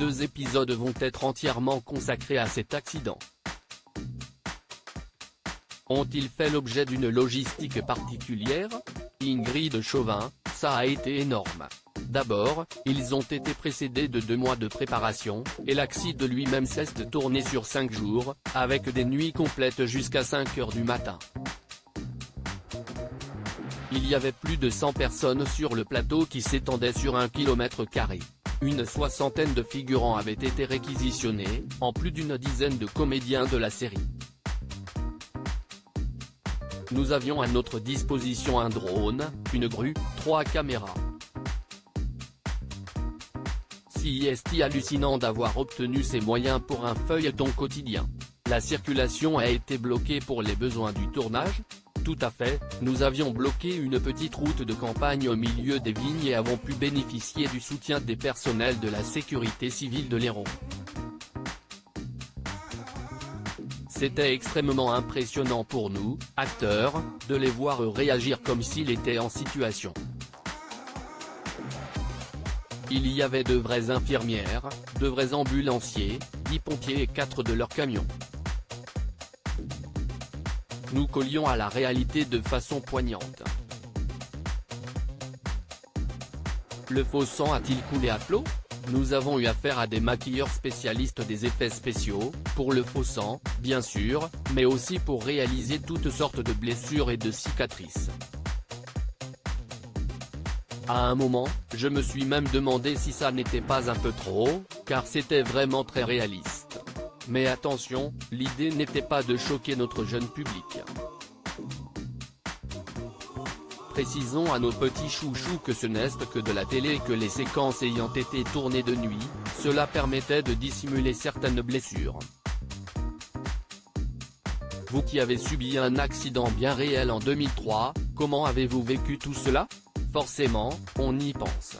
2 épisodes vont être entièrement consacrés à cet accident. Ont-ils fait l'objet d'une logistique particulière? Ingrid Chauvin, ça a été énorme. D'abord, ils ont été précédés de 2 mois de préparation, et l'accident lui-même s'est tourné sur 5 jours, avec des nuits complètes jusqu'à 5 heures du matin. Il y avait plus de 100 personnes sur le plateau qui s'étendait sur 1 km². Une soixantaine de figurants avaient été réquisitionnés, en plus d'une dizaine de comédiens de la série. Nous avions à notre disposition un drone, une grue, 3 caméras. C'est hallucinant d'avoir obtenu ces moyens pour un feuilleton quotidien. La circulation a été bloquée pour les besoins du tournage? Tout à fait, nous avions bloqué une petite route de campagne au milieu des vignes et avons pu bénéficier du soutien des personnels de la sécurité civile de l'Hérault. C'était extrêmement impressionnant pour nous, acteurs, de les voir réagir comme s'ils étaient en situation. Il y avait de vraies infirmières, de vrais ambulanciers, 10 pompiers et 4 de leurs camions. Nous collions à la réalité de façon poignante. Le faux sang a-t-il coulé à flot? Nous avons eu affaire à des maquilleurs spécialistes des effets spéciaux, pour le faux sang, bien sûr, mais aussi pour réaliser toutes sortes de blessures et de cicatrices. À un moment, je me suis même demandé si ça n'était pas un peu trop, car c'était vraiment très réaliste. Mais attention, l'idée n'était pas de choquer notre jeune public. Précisons à nos petits chouchous que ce n'est que de la télé et que les séquences ayant été tournées de nuit, cela permettait de dissimuler certaines blessures. Vous qui avez subi un accident bien réel en 2003, comment avez-vous vécu tout cela? Forcément, on y pense.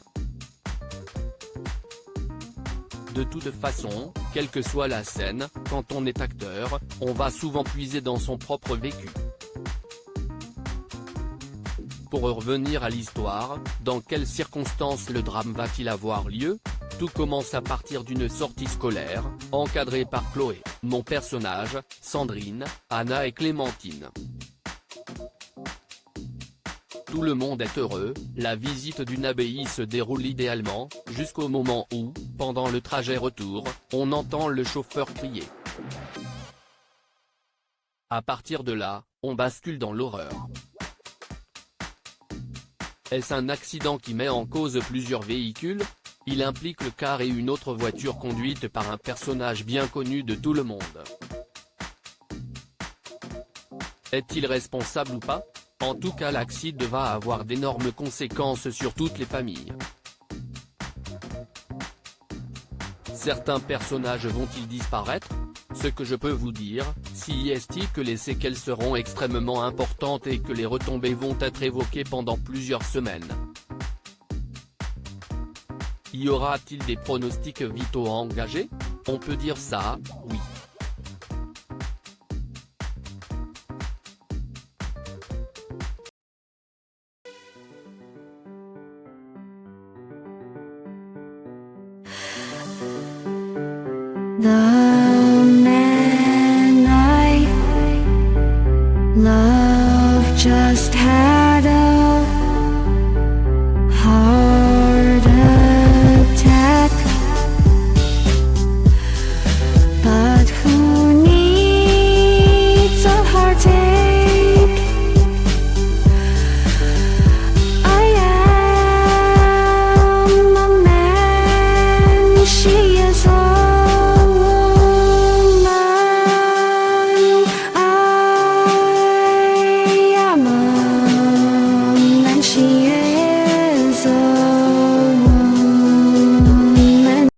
De toute façon, quelle que soit la scène, quand on est acteur, on va souvent puiser dans son propre vécu. Pour revenir à l'histoire, dans quelles circonstances le drame va-t-il avoir lieu? Tout commence à partir d'une sortie scolaire, encadrée par Chloé, mon personnage, Sandrine, Anna et Clémentine. Tout le monde est heureux, la visite d'une abbaye se déroule idéalement, jusqu'au moment où, pendant le trajet retour, on entend le chauffeur crier. À partir de là, on bascule dans l'horreur. Est-ce un accident qui met en cause plusieurs véhicules? Il implique le car et une autre voiture conduite par un personnage bien connu de tout le monde. Est-il responsable ou pas? En tout cas, l'accident va avoir d'énormes conséquences sur toutes les familles. Certains personnages vont-ils disparaître? Ce que je peux vous dire, c'est que les séquelles seront extrêmement importantes et que les retombées vont être évoquées pendant plusieurs semaines. Y aura-t-il des pronostics vitaux à engager? On peut dire ça, oui. The man I love just had